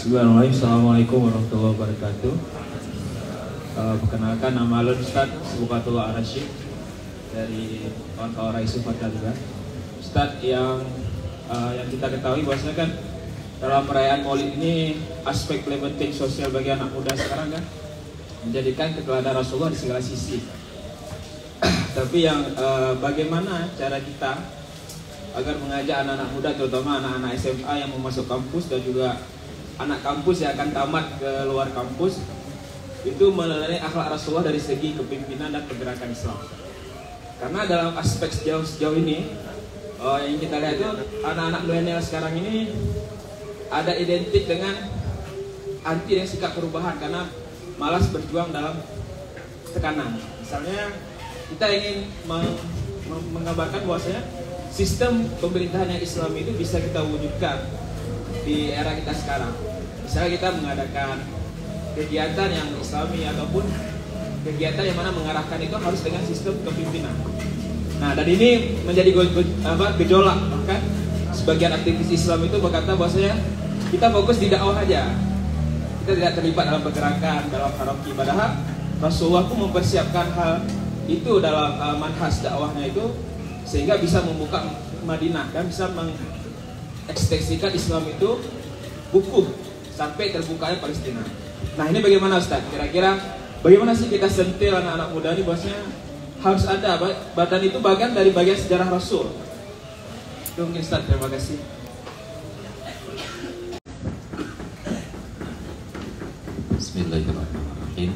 Bismillahirrahmanirrahim. Assalamualaikum warahmatullahi wabarakatuh. Perkenalkan, nama Alun Ustaz Subukatullah Ar-Rasyid dari kawan-kawan Raisu Fatalga. Ustaz, yang kita ketahui bahwasanya kan dalam perayaan Maulid ini aspek paling penting sosial bagi anak muda sekarang kan menjadikan keteladanan Rasulullah di segala sisi. Tapi yang bagaimana cara kita agar mengajak anak-anak muda, terutama anak-anak SMA yang mau masuk kampus dan juga anak kampus yang akan tamat ke luar kampus, itu meneladani akhlak Rasulullah dari segi kepimpinan dan pergerakan Islam. Karena dalam aspek sejauh ini yang kita lihat itu anak-anak milenial sekarang ini ada identik dengan anti dan sikap perubahan karena malas berjuang dalam tekanan. Misalnya kita ingin menggambarkan bahwasanya sistem pemerintahan yang Islam itu bisa kita wujudkan di era kita sekarang. Misalnya kita mengadakan kegiatan yang Islami ataupun kegiatan yang mana mengarahkan itu harus dengan sistem kepimpinan. Nah, dan ini menjadi gejolak. Bahkan sebagian aktivis Islam itu berkata bahwasanya kita fokus di dakwah aja, kita tidak terlibat dalam pergerakan, dalam hierarki. Padahal Rasulullah pun mempersiapkan hal itu dalam manhaj dakwahnya itu sehingga bisa membuka Madinah dan bisa ekstensikan Islam itu buku sampai terbukanya Palestina. Nah, ini bagaimana Ustaz? Kira-kira bagaimana sih kita sentil anak-anak muda ini bahwasanya harus ada badan itu bagian dari bagian sejarah Rasul. Itu mungkin Ustaz, terima kasih. Bismillahirrahmanirrahim.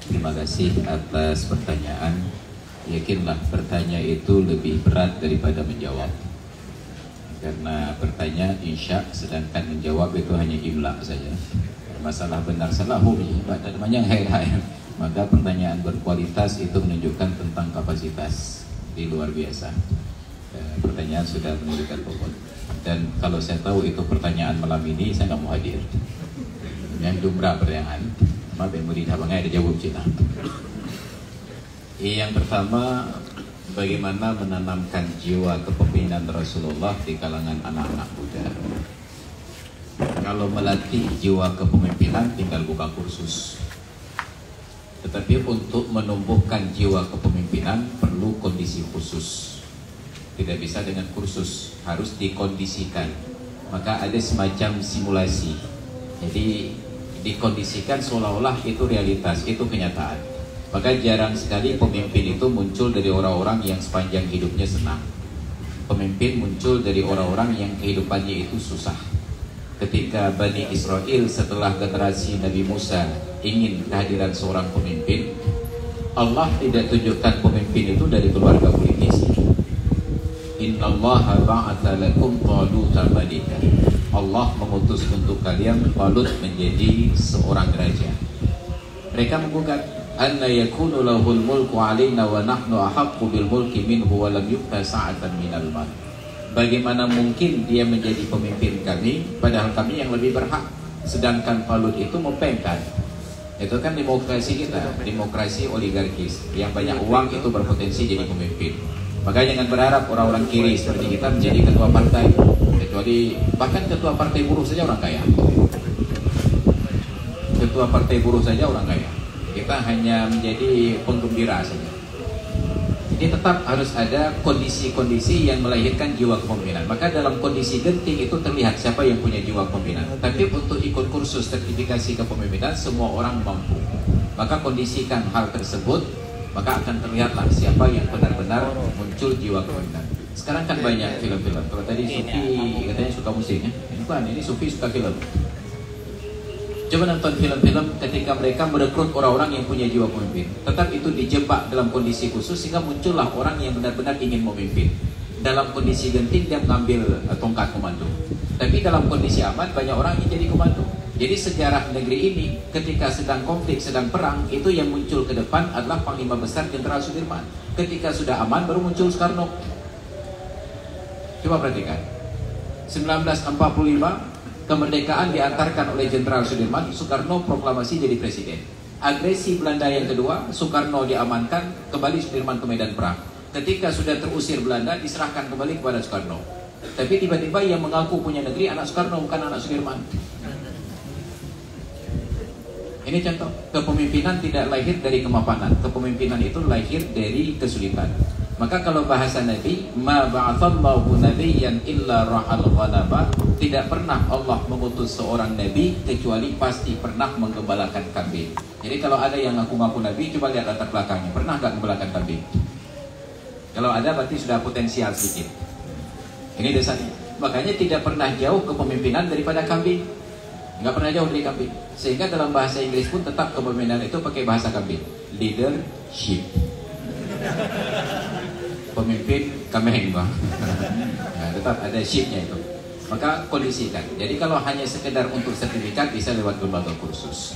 Terima kasih atas pertanyaan. Yakinlah bertanya itu lebih berat daripada menjawab. Karena bertanya insya, sedangkan menjawab itu hanya imla saja. Masalah benar salah humi, pada namanya hai-hai. Maka pertanyaan berkualitas itu menunjukkan tentang kapasitas di luar biasa. Pertanyaan sudah menunjukkan bobot. Dan kalau saya tahu itu pertanyaan malam ini, saya nggak mau hadir. Yang jumlah pertanyaan, maaf yang murid abangnya ada jawab Cina. Yang pertama, bagaimana menanamkan jiwa kepemimpinan Rasulullah di kalangan anak-anak muda. Kalau melatih jiwa kepemimpinan tinggal buka kursus. Tetapi untuk menumbuhkan jiwa kepemimpinan perlu kondisi khusus. Tidak bisa dengan kursus, harus dikondisikan. Maka ada semacam simulasi. Jadi dikondisikan seolah-olah itu realitas, itu kenyataan. Maka jarang sekali pemimpin itu muncul dari orang-orang yang sepanjang hidupnya senang. Pemimpin muncul dari orang-orang yang kehidupannya itu susah. Ketika Bani Israel setelah generasi Nabi Musa ingin kehadiran seorang pemimpin, Allah tidak tunjukkan pemimpin itu dari keluarga politisi. Innallaha ba'atha lakum Taluta malika. Allah mengutus untuk kalian Talut menjadi seorang raja. Mereka menggugat, anna yakunu lahul mulku alaina wa nahnu ahaqqu bil mulki minhu wa lam yu'ta sa'atan minal mal. Bagaimana mungkin dia menjadi pemimpin kami padahal kami yang lebih berhak, sedangkan Talut itu mempengkan. Itu kan demokrasi kita, demokrasi oligarkis. Yang banyak uang itu berpotensi jadi pemimpin. Maka jangan berharap orang-orang kiri seperti kita menjadi ketua partai, kecuali bahkan ketua partai buruh saja orang kaya. Ketua partai buruh saja orang kaya. Kita hanya menjadi penggembira saja. Jadi tetap harus ada kondisi-kondisi yang melahirkan jiwa kepemimpinan. Maka dalam kondisi genting itu terlihat siapa yang punya jiwa kepemimpinan. Tapi untuk ikut kursus sertifikasi kepemimpinan semua orang mampu. Maka kondisikan hal tersebut, maka akan terlihatlah siapa yang benar-benar muncul jiwa kepemimpinan. Sekarang kan banyak film-film. Kalau tadi Sufi katanya suka musik ya. Ini Sufi suka film. Coba nonton film-film ketika mereka merekrut orang-orang yang punya jiwa pemimpin. Tetap itu dijebak dalam kondisi khusus sehingga muncullah orang yang benar-benar ingin memimpin. Dalam kondisi genting dia mengambil tongkat komando. Tapi dalam kondisi aman banyak orang yang jadi komando. Jadi sejarah negeri ini ketika sedang konflik, sedang perang, itu yang muncul ke depan adalah Panglima Besar Jenderal Sudirman. Ketika sudah aman baru muncul Soekarno. Coba perhatikan. 1945 kemerdekaan diantarkan oleh Jenderal Sudirman, Soekarno proklamasi jadi presiden. Agresi Belanda yang kedua, Soekarno diamankan, kembali Sudirman ke medan perang. Ketika sudah terusir Belanda, diserahkan kembali kepada Soekarno. Tapi tiba-tiba yang mengaku punya negeri anak Soekarno, bukan anak Sudirman. Ini contoh, kepemimpinan tidak lahir dari kemapanan. Kepemimpinan itu lahir dari kesulitan. Maka kalau bahasa Nabi, ma ba'athallahu nabiyyan illa rahal ghanama, tidak pernah Allah mengutus seorang nabi kecuali pasti pernah menggembalakan kambing. Jadi kalau ada yang ngaku-ngaku nabi, coba lihat latar belakangnya, pernah nggak menggembalakan kambing? Kalau ada berarti sudah potensial sedikit. Ini dasarnya. Makanya tidak pernah jauh kepemimpinan daripada kambing. Nggak pernah jauh dari kambing. Sehingga dalam bahasa Inggris pun tetap kepemimpinan itu pakai bahasa kambing. Leadership. Pemimpin kameng bang. Nah, tetap ada shipnya itu. Maka kondisikan. Jadi kalau hanya sekedar untuk sertifikat bisa lewat lembaga kursus.